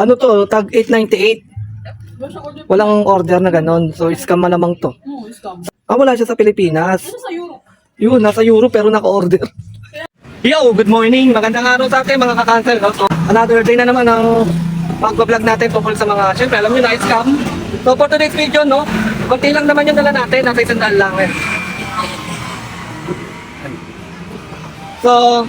Ano to? Tag 898. Walang order na ganon. So, scam malamang to. Oo, scam. Ah, wala siya sa Pilipinas. Ano sa Europe? Yun, nasa Europe pero naka-order. Yo, good morning. Magandang araw sa atin mga ka-cancel. No? So, another day na naman ang mag-vlog natin tungkol sa mga, syempre, alam nyo na, scam. So, for today's video, no, konti lang naman yung dala natin. Nasa 100 lang. So,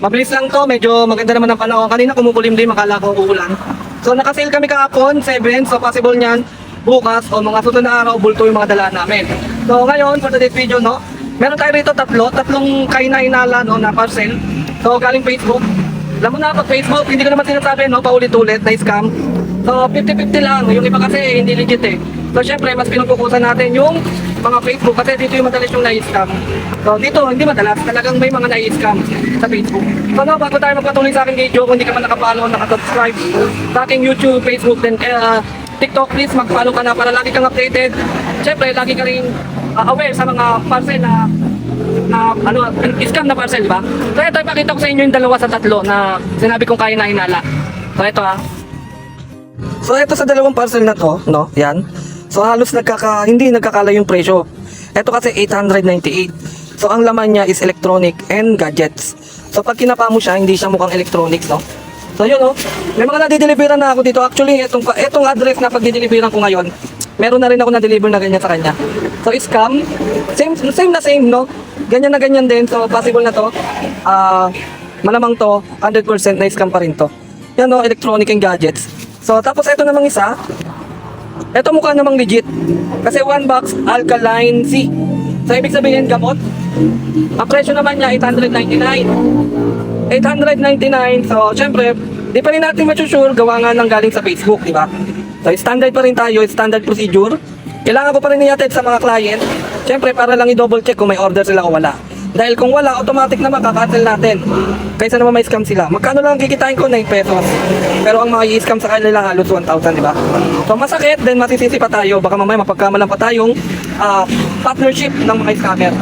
mabilis lang to. Medyo maganda naman ang panahon. Kanina kumukulimlim, akala ko uulan. So, naka-sale kami kahapon, 7. So, possible niyan, bukas o mga susunod na araw, bulto yung mga dala namin. So, ngayon, for today's video, no, meron tayo rito tatlong kaina-inala, no, na parcel. So, galing Facebook. Alam mo na, pag Facebook, hindi ko naman sinasabi, no, paulit-ulit na scam. So, 50-50 lang. Yung iba kasi, hindi legit eh. So, syempre, mas pinupukusan natin yung mga Facebook kasi dito yung madalas yung na-scam. So, dito, hindi madalas. Talagang may mga na-scam sa Facebook. So, no, bago tayo magpatuloy sa aking video, kung hindi ka man nakapollow, nakasubscribe sa aking YouTube, Facebook, then TikTok, please mag-follow ka na para lagi kang updated. Syempre, lagi ka rin aware sa mga parcel na scam na parcel, di ba? So, ito, ipakita ko sa inyo yung dalawa sa tatlo na sinabi kong kaya na hinala. So, ito ha. So, ito sa dalawang parcel na to, no? Yan. So, halos hindi nagkakala yung presyo. Ito kasi 898. So, ang laman niya is electronic and gadgets. So, pag kinapa mo siya, hindi siya mukhang electronics, no? So, yun, no? May mga nadideliveran na ako dito. Actually, itong address na pagdideliveran ko ngayon, meron na rin ako na-deliver na ganyan sa kanya. So, scam. Same, no? Ganyan na ganyan din. So, possible na to. Malamang to, 100% na scam pa rin to. Yan, no? Electronic and gadgets. So, tapos ito namang isa. Ito mukha namang legit. Kasi 1 box alkaline C. So, ibig sabihin, gamot. Ang presyo naman niya, 899. 899. So, syempre, di pa rin natin masusure. Gawa nga ng galing sa Facebook, di ba? So, standard pa rin tayo. Standard procedure. Kailangan ko pa rin i-attend sa mga client. Syempre, para lang i-double check kung may order sila o wala. Dahil kung wala, automatic naman kakancel natin. Kaysa naman may scam sila. Magkano lang kikitain ko? 9 pesos. Pero ang mga i-scam sa kanila halos 1,000, di ba? So masakit, then masisisi pa tayo. Baka mamaya mapagkamalan pa tayong partnership ng mga scammer.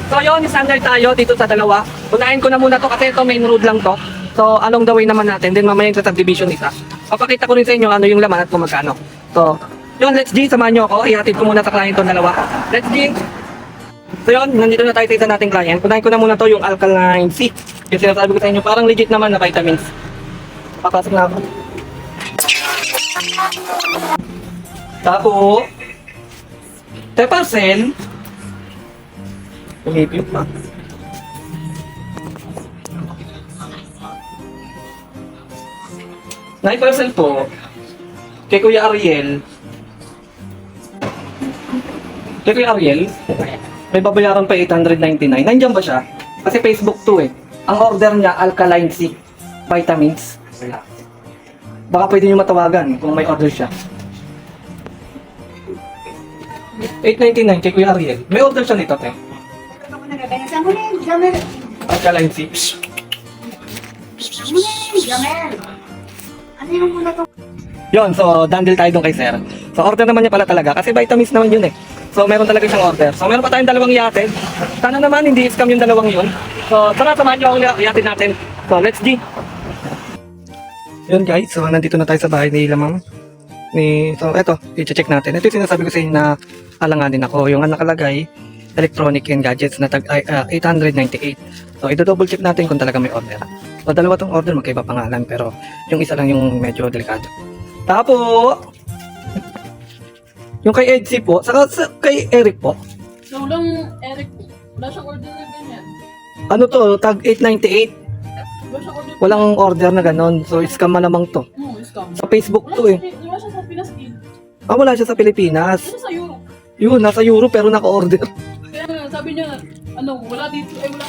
So yun, standard tayo dito sa dalawa. Unahin ko na muna to kasi ito main road lang to. So along the way naman natin. Then mamaya yung sa subdivision isa. Papakita ko rin sa inyo ano yung laman at kung magkano. So yun, let's G, samahan nyo ako. Ihatid ko muna sa client itong dalawa. Let's G. So yun, nandito na tayo sa isa nating client. Kunahin ko na muna to yung alkaline C. Yung sinasabi ko sa inyo, parang legit naman na vitamins. Papasok na ako. Tapo. Te parcel. Umipip pa. Nay parcel po. Kay Kuya Ariel. Kay Kuya Ariel. May babayaran pa 899. Nandiyan ba siya? Kasi Facebook to eh. Ang order niya, alkaline C. Vitamins. Baka pwede nyo matawagan kung may order siya. 899 kay Kuya Ariel. May order siya nito, te. Alkaline C. Yun, so dandel tayo dun kay sir. So order naman niya pala talaga kasi vitamins naman yun eh. So meron talaga siyang order. So meron pa tayong dalawang yate. Sana naman hindi scam yung dalawang yun. So tara, samahan niyo ako yate natin. So let's G. Yun guys, so nandito na tayo sa bahay ni Lamang. So eto, i-check natin. Ito yung sinasabi ko sa inyo na alanganin ako. Yung nakalagay, electronic and gadgets na tag 898. So i-double check natin kung talaga may order. So dalawa tong order, magkaiba pangalan. Pero yung isa lang yung medyo delikado. Tapo! Yung kay Edsy po, saka kay Eric po. So, lang, Eric, wala siyang order na ganyan. Ano to, tag 898. Wala siyang order. Walang order na ganon. So scam malamang to. Oo, scam. Sa Facebook to eh. Wala siya sa Pinas din. Ah, wala siya sa Pilipinas. Ano sa Europe? Yun, nasa Europe pero naka-order. Kaya nga, sabi niya, wala dito, wala.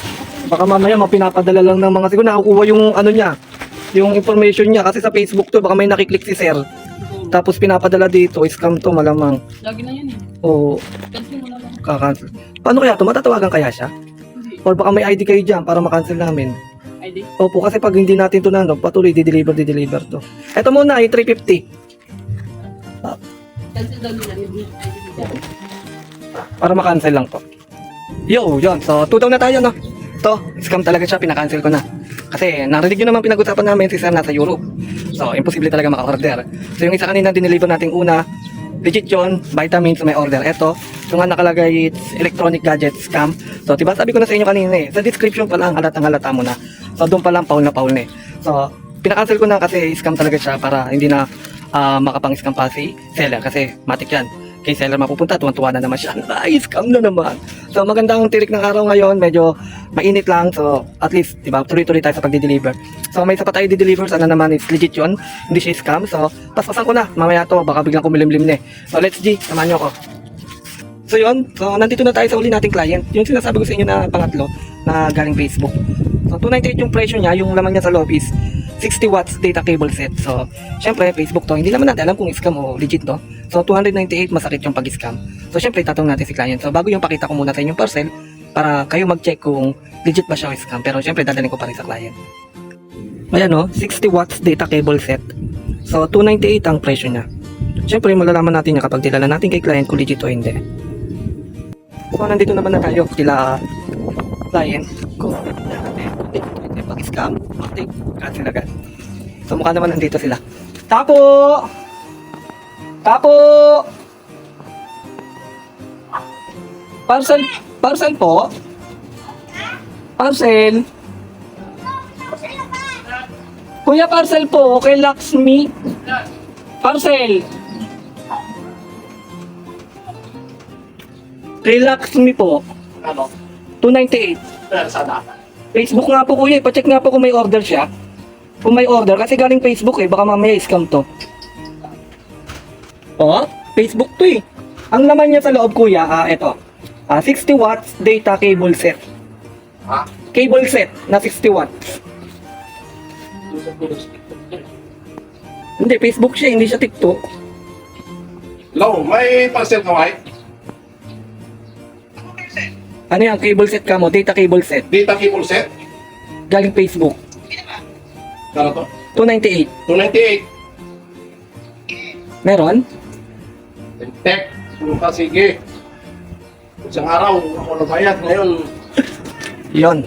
Baka mamaya mapinapadala lang ng mga siguro nakukuha yung ano niya, yung information niya kasi sa Facebook to baka may nakiklik si sir. Tapos pinapadala dito, scam to malamang. Lagi na yan eh. O Cancel mo na lang. kakancel. Paano kaya to? Matatawagan kaya siya? Hindi. Or baka may ID kayo dyan para makancel namin? ID? Opo, kasi pag hindi natin to patuloy di-deliver to. Eto muna, yung 350. Cancel daw nila yung ID nila. Para makancel lang to. Yo, yun. So, 2 na tayo, no? To, scam talaga siya, pinakancel ko na. Kasi narinig nyo naman pinag-usapan namin si sir nasa Europe. So, imposible talaga maka-order. So, yung isa kanina dineliver nating una, legit yun, vitamins may order. Ito, yung nga nakalagay, it's electronic gadget scam. So, diba sabi ko na sa inyo kanina eh, sa description pa lang, halata mo na. So, doon pa lang, paul na eh. So, pinakancel ko na kasi scam talaga siya para hindi na makapang-scam pa si seller kasi matik yan. Kay seller mapupunta, tuwan-tuwa na naman siya. Ay, scam na naman. So, magandang tirik ng araw ngayon, medyo mainit lang. So, at least, diba, tuloy-tuloy tayo sa pagdi-deliver. So, may isa pa tayo di-deliver, sana naman is legit yun. Hindi siya scam. So, paspasan ko na. Mamaya to, baka biglang kumilimlim na eh. So, let's G, samahan nyo ako. So, yun. So, nandito na tayo sa uli nating client. Yung sinasabi ko sa inyo na pangatlo, na galing Facebook. So, 298 yung presyo niya, yung laman niya sa loob is 60 watts data cable set. So, syempre, Facebook to, hindi naman natin alam kung scam o legit, no? So, 298, masakit yung pag-scam. So, syempre, tatanong natin si client. So, bago yung pakita ko muna sa inyong parcel, para kayo mag-check kung legit ba siya o scam. Pero, syempre, dadalhin ko pa rin sa client. Ayan, no? 60 watts data cable set. So, 298 ang presyo niya. Syempre, malalaman natin niya kapag tilala natin kay client kung legit o hindi. So, nandito naman na tayo kila client. Kung hindi pag-scam, cancel agad. So, mukha naman nandito sila. Tapo! Tapo! Parcel po? Parcel? Kuya, parcel po, kay Laxmi. Parcel. Kay Laxmi po. Ano? 298. Sana. Facebook nga po kuya, ipacheck nga po kung may order siya. Kung may order, kasi galing Facebook eh, baka mamaya scam to. Oh, Facebook to eh. Ang laman niya sa loob kuya, ito. 60 watts data cable set. Ha? Cable set na 60 watts. Hindi, Facebook siya, hindi siya TikTok. Hello, may parcel ka, Mike? Ano yan, cable set ka mo, data cable set. Data cable set? Galing Facebook. Kano to? 298. 298. Meron? Tech. Punta, sige. Isang araw, ako nabayad. Ngayon, Yon.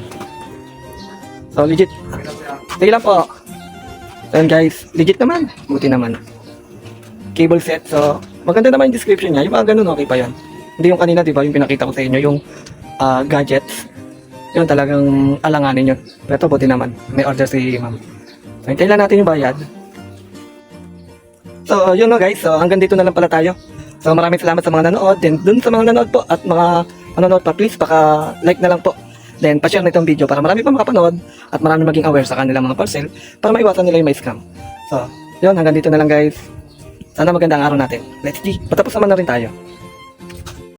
So, legit. Sige lang po. Ayan guys, legit naman. Buti naman. Cable set. So, maganda naman yung description niya. Yung mga ganun, okay pa yan. Hindi yung kanina, di ba? Yung pinakita ko sa inyo, yung gadgets. Yun talagang alanganin yun. Pero ito, buti naman. May order si ma'am. So, hintayin lang natin yung bayad. So, yun na guys. So, hanggang dito na lang pala tayo. So, maraming salamat sa mga nanood. Then, dun sa mga nanood po at mga nanonood pa, please, like na lang po. Then, pa-share na itong video para marami pa makapanood at marami maging aware sa kanilang mga parcel para maiwasan nila yung may scam. So, yun, hanggang dito na lang guys. Sana maganda ang araw natin. Let's G, patapos naman na rin tayo.